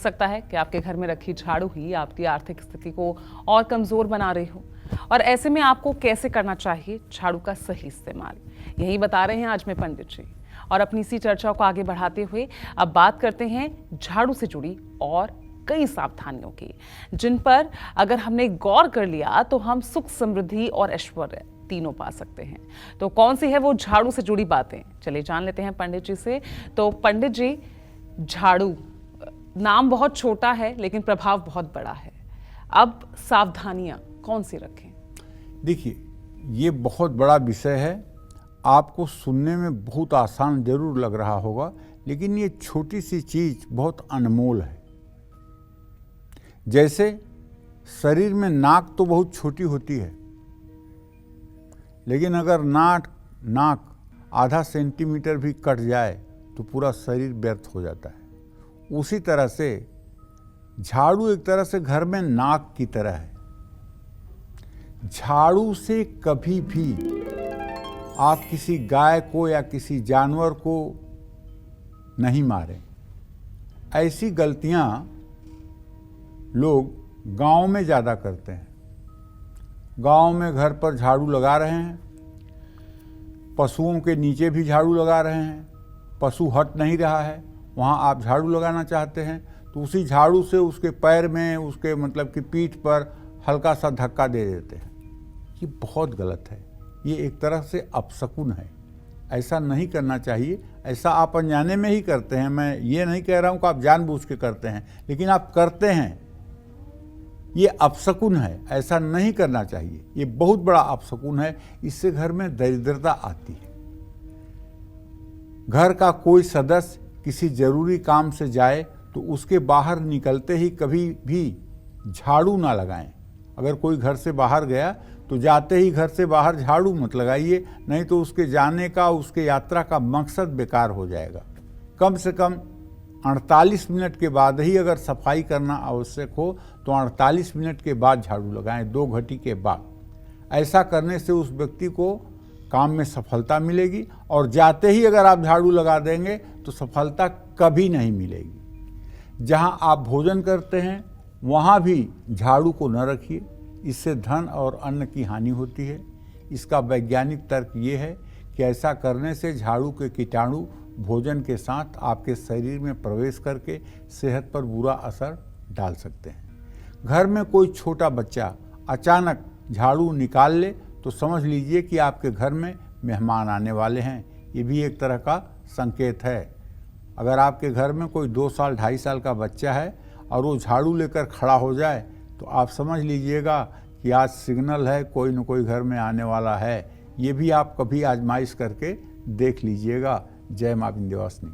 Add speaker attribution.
Speaker 1: सकता है कि आपके घर में रखी झाड़ू ही आपकी आर्थिक स्थिति को और कमजोर बना रही हो, और ऐसे में आपको कैसे करना चाहिए झाड़ू का सही इस्तेमाल, यही बता रहे हैं आज में पंडित जी। और अपनी इसी चर्चा को आगे बढ़ाते हुए अब बात करते हैं झाड़ू से जुड़ी और कई सावधानियों की, जिन पर अगर हमने गौर कर लिया तो हम सुख, समृद्धि और ऐश्वर्य तीनों पा सकते हैं। तो कौन सी है वो झाड़ू से जुड़ी बातें, चलिए जान लेते हैं पंडित जी से। तो पंडित जी, झाड़ू नाम बहुत छोटा है लेकिन प्रभाव बहुत बड़ा है, अब सावधानियां कौन सी रखें?
Speaker 2: देखिए, ये बहुत बड़ा विषय है। आपको सुनने में बहुत आसान जरूर लग रहा होगा, लेकिन ये छोटी सी चीज बहुत अनमोल है। जैसे शरीर में नाक तो बहुत छोटी होती है, लेकिन अगर नाक आधा सेंटीमीटर भी कट जाए तो पूरा शरीर व्यर्थ हो जाता है। उसी तरह से झाड़ू एक तरह से घर में नाक की तरह है। झाड़ू से कभी भी आप किसी गाय को या किसी जानवर को नहीं मारें। ऐसी गलतियां लोग गांव में ज़्यादा करते हैं। गांव में घर पर झाड़ू लगा रहे हैं, पशुओं के नीचे भी झाड़ू लगा रहे हैं, पशु हट नहीं रहा है, वहां आप झाड़ू लगाना चाहते हैं तो उसी झाड़ू से उसके पैर में, उसके मतलब कि पीठ पर हल्का सा धक्का दे देते हैं। ये बहुत गलत है, ये एक तरह से अपशकुन है। ऐसा नहीं करना चाहिए। ऐसा आप अनजाने में ही करते हैं। मैं ये नहीं कह रहा हूँ कि आप जानबूझ के करते हैं, लेकिन आप करते हैं। ये अपशकुन है, ऐसा नहीं करना चाहिए। ये बहुत बड़ा अपशकुन है। इससे घर में दरिद्रता आती है। घर का कोई सदस्य किसी जरूरी काम से जाए तो उसके बाहर निकलते ही कभी भी झाड़ू ना लगाएं। अगर कोई घर से बाहर गया तो जाते ही घर से बाहर झाड़ू मत लगाइए, नहीं तो उसके जाने का, उसके यात्रा का मकसद बेकार हो जाएगा। कम से कम 48 मिनट के बाद ही अगर सफाई करना आवश्यक हो तो 48 मिनट के बाद झाड़ू लगाएं, 2 घंटे के बाद। ऐसा करने से उस व्यक्ति को काम में सफलता मिलेगी, और जाते ही अगर आप झाड़ू लगा देंगे तो सफलता कभी नहीं मिलेगी। जहां आप भोजन करते हैं वहां भी झाड़ू को न रखिए, इससे धन और अन्न की हानि होती है। इसका वैज्ञानिक तर्क ये है कि ऐसा करने से झाड़ू के कीटाणु भोजन के साथ आपके शरीर में प्रवेश करके सेहत पर बुरा असर डाल सकते हैं। घर में कोई छोटा बच्चा अचानक झाड़ू निकाल ले तो समझ लीजिए कि आपके घर में मेहमान आने वाले हैं। ये भी एक तरह का संकेत है। अगर आपके घर में कोई 2 साल 2.5 साल का बच्चा है और वो झाड़ू लेकर खड़ा हो जाए तो आप समझ लीजिएगा कि आज सिग्नल है, कोई न कोई घर में आने वाला है। ये भी आप कभी आजमाइश करके देख लीजिएगा। जय मां विंध्यवासिनी।